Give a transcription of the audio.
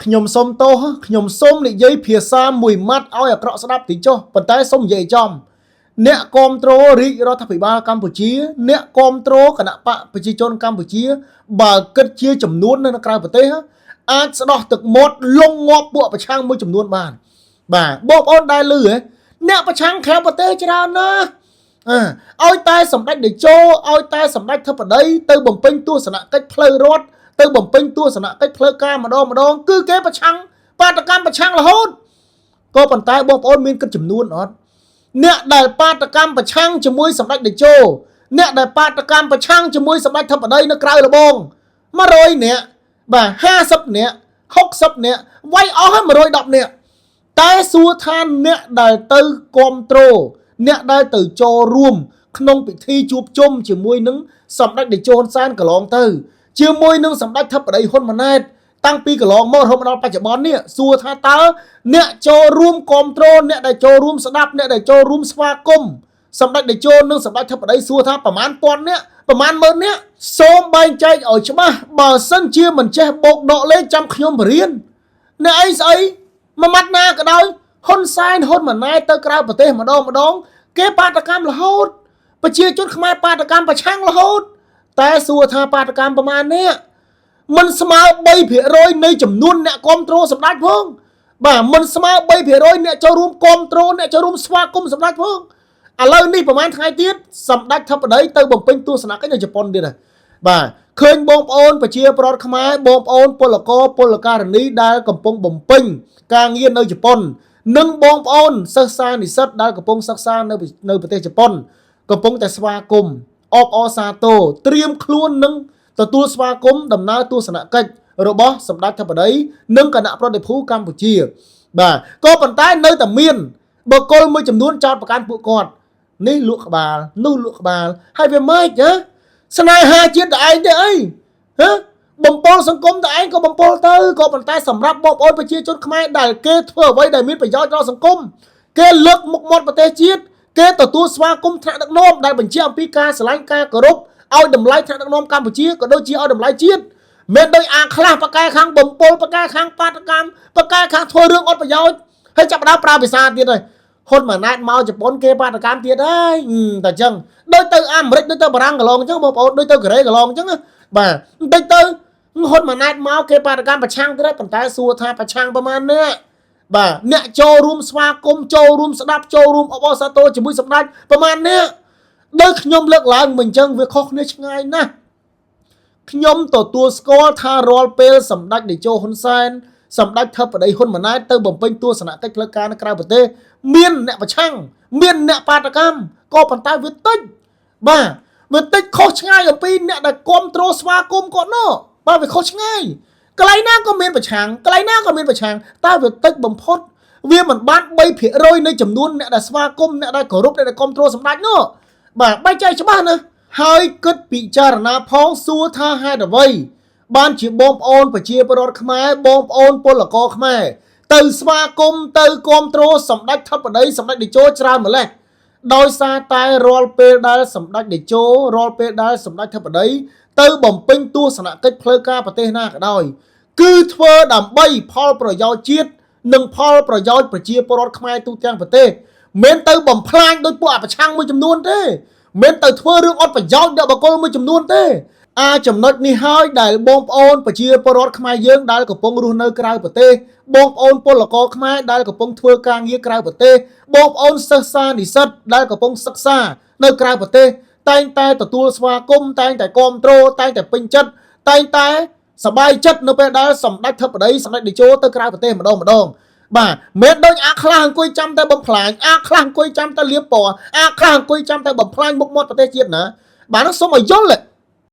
ខ្ញុំសុំទោសខ្ញុំសុំនិយាយភាសាមួយម៉ាត់ឲ្យអាក្រក់ស្ដាប់តិចចុះប៉ុន្តែសុំនិយាយចំអ្នកគ្រប់គ្រងរាជរដ្ឋាភិបាលកម្ពុជាអ្នកគ្រប់គ្រងគណៈបកប្រជាជនកម្ពុជាបើគិតជាចំនួននៅក្រៅប្រទេសអាចស្ដោះទឹកមាត់លងងាប់ពួកប្រឆាំងមួយចំនួនបានបាទបងប្អូនដែលលឺអ្នកប្រឆាំងក្រៅប្រទេសច្រើនណាស់ឲ្យតែសម្ដេចតេជោឲ្យតែសម្ដេចធិបតីទៅបំពេញទស្សនកិច្ចផ្លូវរដ្ឋទៅបំពេញទស្សនកិច្ចផ្លូវការម្ដងគឺគេប្រឆាំងបាតកម្មប្រឆាំងរហូតក៏ប៉ុន្តែបងប្អូនមានគិតចំនួនអត់អ្នកដែលបាតកម្មប្រឆាំងជាមួយសម្ដេចតេជោអ្នកដែលបាតកម្មប្រឆាំងជាមួយសម្ដេចធិបតីនៅក្រៅរបង100នាក់បាទ50នាក់60នាក់វាយអស់ហើយ110នាក់តែសួរថាអ្នកដែលទៅគ្រប់គ្រងអ្នកដែលទៅចូលរួមក្នុងពិធីជួបជុំជាមួយនឹងសម្ដេចតេជោហ៊ុនសែនកន្លងទៅជាមួយនឹងសម្ដេចធិបតីហ៊ុនម៉ាណែតតាំងពីកន្លងមករហូតដល់បច្ចុប្បន្ននេះសួរថាតើអ្នកចូលរួមគ្រប់គ្រងអ្នកដែលចូលរួមស្ដាប់អ្នកដែលចូលរួមស្វាគមន៍សម្ដេចតេជោនិងសម្ដេចធិបតីសួរថាប្រមាណពាន់នាក់ប្រមាណម៉ឺននាក់សូមបែងចែកឲ្យច្បាស់បើសិនជាមិនចេះបោកដកលេខចាំខ្ញុំបរៀនអ្នកអីស្អីមួយម៉ាត់ណាក៏ដោយហ៊ុនសែនហ៊ុនម៉ាណែតទៅក្រៅប្រទេសម្ដងគេបាតកម្មរហូតប្រជាជនខ្មែរបាតកម្មប្រឆាំងរហូតតែសួរថាបាតកម្មប្រមាណនេះមិនស្មើ 3% នៃចំនួនអ្នកគ្រប់គ្រងសម្ដេចផងបាទមិនស្មើ 3% អ្នកចូលរួមគ្រប់គ្រងអ្នកចូលរួមស្វាគមន៍សម្ដេចផងឥឡូវនេះប្រហែលថ្ងៃទៀតសម្ដេចធិបតីទៅបំពេញទស្សនកិច្ចនៅជប៉ុនទៀតហើយបាទឃើញបងប្អូនប្រជាប្រដ្ឋខ្មែរបងប្អូនពលករពលការិនីដែលកំពុងបំពេញការងារនៅជប៉ុននិងបងប្អូនសិស្សសានិសិស្សដែលកំពុងសិក្សានៅប្រទេសជប៉ុនកំពុងតែស្វាគមន៍អបអរសាទរត្រៀមខ្លួននឹងទទួលស្វាគមន៍ដំណើរទស្សនកិច្ចរបស់សម្ដេចធិបតីនិងគណៈប្រតិភូកម្ពុជាបាទក៏ប៉ុន្តែនៅតែមានបុគ្គលមួយចំនួនចោទប្រកាន់ពួកគាត់នេះលក់ក្បាលនោះលក់ក្បាលហើយវាម៉េចស្នេហាជាតិតែឯងទេអីបំពល់សង្គមតែឯងក៏បំពល់ទៅក៏ប៉ុន្តែសម្រាប់បងប្អូនប្រជាជនខ្មែរដែលគេធ្វើអ្វីដែលមានប្រយោជន៍ដល់សង្គមគេលើកមុខមាត់ប្រទេសជាតិគេទទួលស្វាគមន៍ថ្នាក់ដឹកនាំដែលបញ្ជាក់អំពីការស្រឡាញ់ការគោរពឲ្យតម្លៃថ្នាក់ដឹកនាំកម្ពុជាក៏ដូចជាឲ្យតម្លៃជាតិមិនដោយអាខ្លះបកកែខាងបំពល់បកកែខាងបាតកម្មបកកែខាងធ្វើរឿងអត់ប្រយោជន៍ហើយចាប់ដើមប្រើភាសាទៀតហើយហ៊ុនម៉ាណែតមកជប៉ុនគេបាតកម្មទៀតហើយតែអញ្ចឹងដូចទៅអាមេរិកដូចទៅបារាំងកន្លងអញ្ចឹងបងប្អូនដូចទៅកូរ៉េកន្លងអញ្ចឹងបាទបន្តិចទៅហ៊ុនម៉ាណែតមកគេបាតកម្មប្រឆាំងទៀតប៉ុន្តែសួរថាប្រឆាំងប្រមាណនេះបាទអ្នកចូលរួមស្វាគមន៍ចូលរួមស្ដាប់ចូលរួមអបអរសាទរជាមួយសម្ដេចប្រមាណនេះដោយខ្ញុំលើកឡើងមិនអញ្ចឹងវាខុសគ្នាឆ្ងាយណាស់ខ្ញុំទទួលស្គាល់ថារាល់ពេលសម្ដេចតេជោហ៊ុនសែនសម្ដេចធិបតីហ៊ុនម៉ាណែតទៅបំពេញទស្សនកិច្ចផ្លូវការនៅក្រៅប្រទេសមានអ្នកប្រឆាំងមានអ្នកបាតកម្មក៏ប៉ុន្តែវាតិចបាទវាតិចខុសឆ្ងាយអំពីអ្នកដែលគ្រប់គ្រងស្វាគមន៍គាត់នោះបាទវាខុសឆ្ងាយកន្លែងណាក៏មានប្រឆាំងកន្លែងណាក៏មានប្រឆាំងតែវាតិចបំផុតវាមិនបាន 3% នៃចំនួនអ្នកដែលស្វាគមន៍អ្នកដែលគោរពអ្នកដែលគ្រប់គ្រងសម្ដេចនោះបាទបែងចែកច្បាស់ណាស់ហើយគិតពិចារណាផងសួរថាហេតុអ្វីបានជាបងប្អូនប្រជាពលរដ្ឋខ្មែរបងប្អូនពលករខ្មែរទៅស្វាគមន៍ទៅគ្រប់គ្រងសម្ដេចធិបតីសម្ដេចតេជោច្រើនម្ល៉េះដោយសារតែរាល់ពេលដែលសម្ដេចតេជោរាល់ពេលដែលសម្ដេចធិបតីទៅបំពេញទស្សនកិច្ចផ្លូវការប្រទេសណាក៏ដោយគឺធ្វើដើម្បីផលប្រយោជន៍ជាតិនិងផលប្រយោជន៍ប្រជាពលរដ្ឋខ្មែរទូទាំងប្រទេសមិនទៅបំផ្លាញដោយពួកអប្រឆាំងមួយចំនួនទេមិនទៅធ្វើរឿងអត់ប្រយោជន៍ដល់បុគ្គលមួយចំនួនទេចំណុចនេះហើយដែលបងប្អូនប្រជាពលរដ្ឋខ្មែរយើងដែលកំពុងរស់នៅក្រៅប្រទេសបងប្អូនពលករខ្មែរដែលកំពុងធ្វើការងារក្រៅប្រទេសបងប្អូនសិស្សសានិសិស្សដែលកំពុងសិក្សានៅក្រៅប្រទេសតែងតែទទួលស្វាគមន៍តែងតែគ្រប់គ្រងតែងតែពេញចិត្តតែងតែសប្បាយចិត្តនៅពេលដែលសម្ដេចធិបតីសម្ដេចតេជោទៅក្រៅប្រទេសម្ដងបាទមិនដូចអាខ្លះអង្គុយចាំតែបំផ្លាញអាខ្លះអង្គុយចាំតែលៀបពណ៌អាខ្លះអង្គុយចាំតែបំផ្លាញមុខមាត់ប្រទេសជាតិណាបាទនោះសូមឲ្យយល់